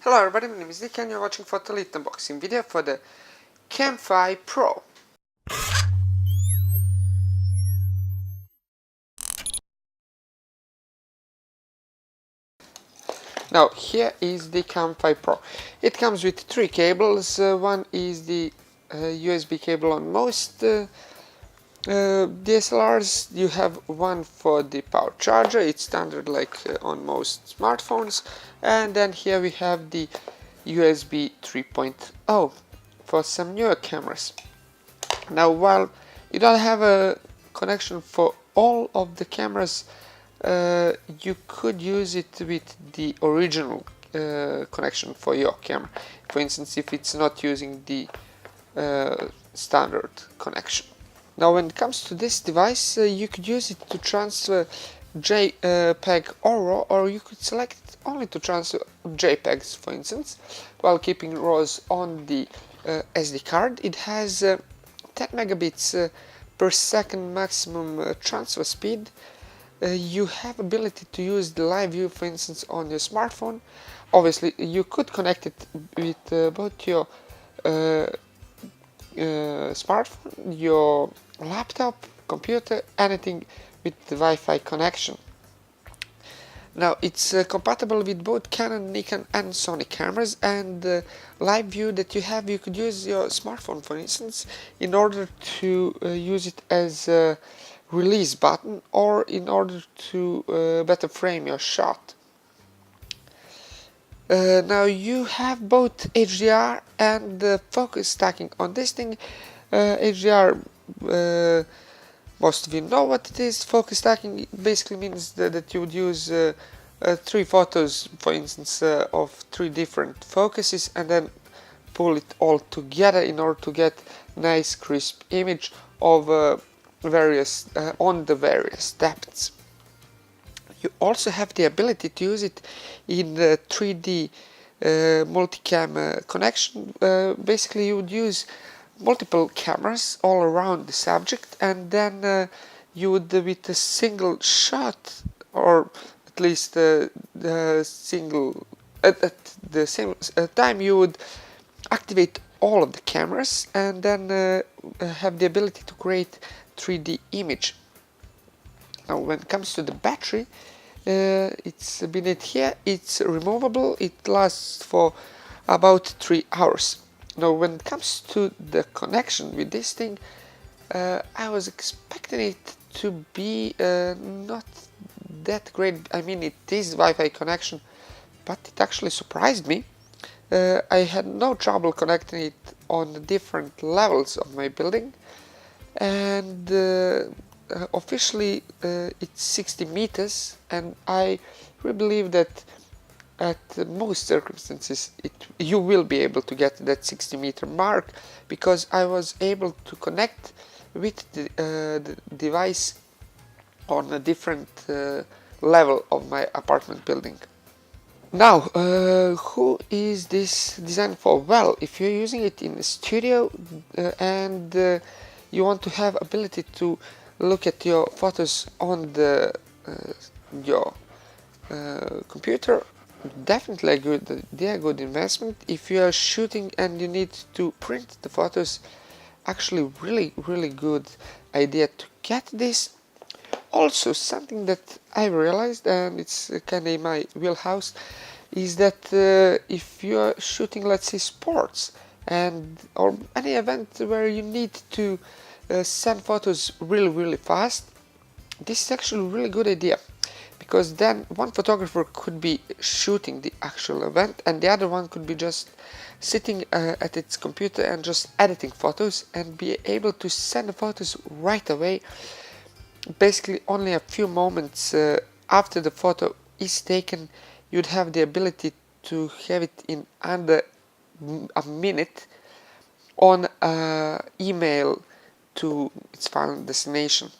Hello everybody, my name is Nick and you're watching Photolite unboxing video for the CamFi Pro. Now here is the CamFi Pro. It comes with three cables. One is the USB cable on most DSLRs. You have one for the power charger. It's standard like on most smartphones. And then here we have the USB 3.0 for some newer cameras. Now while you don't have a connection for all of the cameras, you could use it with the original connection for your camera. For instance, if it's not using the standard connection. Now when it comes to this device, you could use it to transfer JPEG or RAW, or you could select only to transfer JPEGs, for instance, while keeping RAWs on the SD card. It has 10 megabits per second maximum transfer speed. You have ability to use the live view, for instance, on your smartphone. Obviously, you could connect it with both your smartphone, your laptop, computer, anything with the Wi-Fi connection. Now it's compatible with both Canon, Nikon and Sony cameras, and the live view that you have, you could use your smartphone, for instance, in order to use it as a release button or in order to better frame your shot. Now you have both HDR and focus stacking on this thing. HDR, most of you know what it is. Focus stacking basically means that you would use three photos, for instance, of three different focuses, and then pull it all together in order to get nice crisp image of various on the various depths. You also have the ability to use it in the 3D multicam connection. Basically, you would use multiple cameras all around the subject, and then you would, with a single shot, or at least the single at the same time, you would activate all of the cameras and then have the ability to create 3D image. Now when it comes to the battery, it's beneath here, it's removable. It lasts for about 3 hours. Now when it comes to the connection with this thing, I was expecting it to be not that great. I mean, it is Wi-Fi connection, but it actually surprised me. I had no trouble connecting it on the different levels of my building, and officially it's 60 meters, and I really believe that at most circumstances you will be able to get that 60-meter mark, because I was able to connect with the device on a different level of my apartment building. Now, who is this designed for? Well, if you're using it in a studio and you want to have ability to look at your photos on the your computer, definitely a good idea, good investment. If you are shooting and you need to print the photos, actually really good idea to get this. Also, something that I realized, and it's kind of in my wheelhouse, is that if you are shooting, let's say, sports and or any event where you need to send photos really fast, this is actually a really good idea, because then one photographer could be shooting the actual event and the other one could be just sitting at its computer and just editing photos and be able to send the photos right away. Basically only a few moments after the photo is taken, you'd have the ability to have it in under a minute on email to its final destination.